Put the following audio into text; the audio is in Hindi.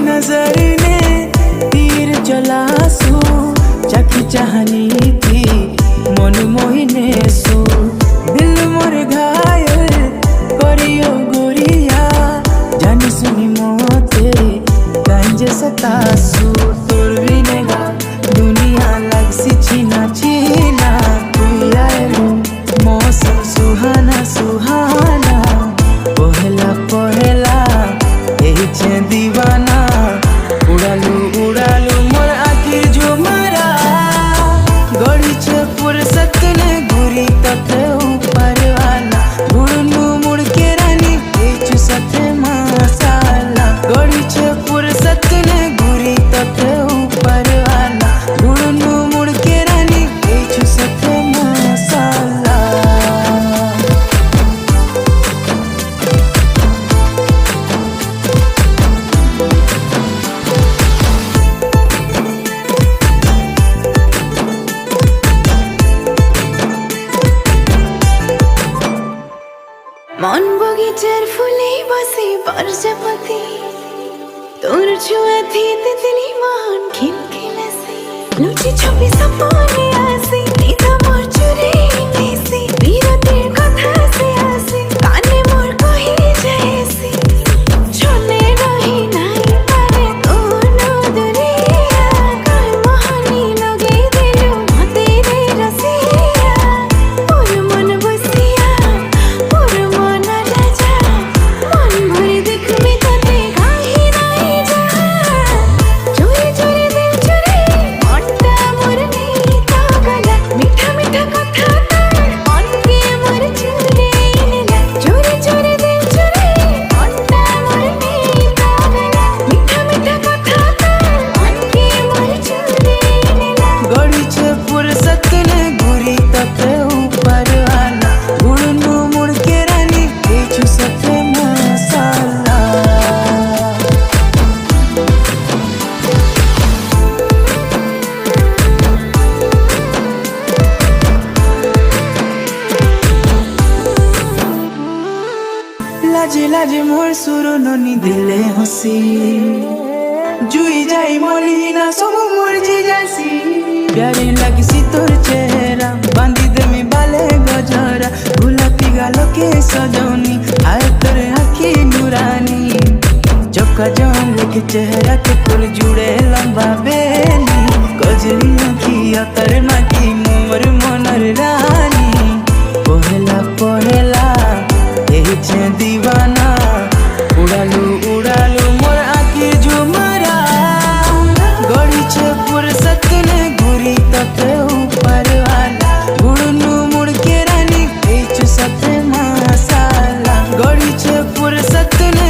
नजर ने तीर चलासू चाकी चाहनी थी मन मोहिने सू दिल मोर घायल करियो गोरिया जानी सुनी मोते गंज सतासू तोर बिनेगा दुनिया लगसी छीना छीना तू आए मौसम सुहाना सुहाना पहला पहला यही छे दीवाना उड़ालू उड़ालू मोर आखिर झुमरा गड़ी छे फुर्सत ने घुरी तथे ऊपर वाला घुड़नू मुड़ के रानी बेच सथे मसाला गड़ी छे फुर्सत ने घुरी तथे ऊपर वाला घुड़नू मुड़ के रानी बेच सथे मसाला। मन बगीचार फुले बसे प्रजापति तोर छुआ थी तितली मान खिलखिलासे लुची छुपी सपने आसे निदा मोर चुरे नेसे बिरतेर कथा से आसे काने मोर कहि जायसे छने रही नाई पारे कोनो दुरिया काल मोहनी लगे दिलो मते रे रसिया मोर मन बसिया मोर मन राजा मन भरी देख में तते काहि नहीं जा चोरी चोरी दिल चोरी मट्टा मोर नहीं तो गला मीठा मीठा कथा तार मन के मोर चुरे नेला चोरी चोरी दिल चोरी मट्टा मोर नहीं तो गला मीठा मीठा कथा तार मन के मोर चुरे नेला गड़ी छे फुर्सत ने घुरी तथे ऊपर वाला घुड़नू मुड़ के रानी बेच सथे मसाला। लाजे लाजे मोर सुरो ननी दिले हसी जुई जाई मोरी ना सब मोर जी जासी प्यारी लगसी तोर चेहरा बांधी दे में बाले गजरा गुलाबी गालो के सजौनी आए तोर आँखी नूरानी चौका जाम लेके चेहरा के फूल जुड़े लंबा बेनी गजरी आँखिया तर माटी मोर मनर रानी पहला पहला यही छे दीवाना उड़ालू उड़ालू मोर आखिर झुमरा गड़ी छे फुर्सत ने घुरी तथे ऊपर वाला घुड़नू मुड़ के रानी बेच सथे मसाला गड़ी छे फुर्सत ने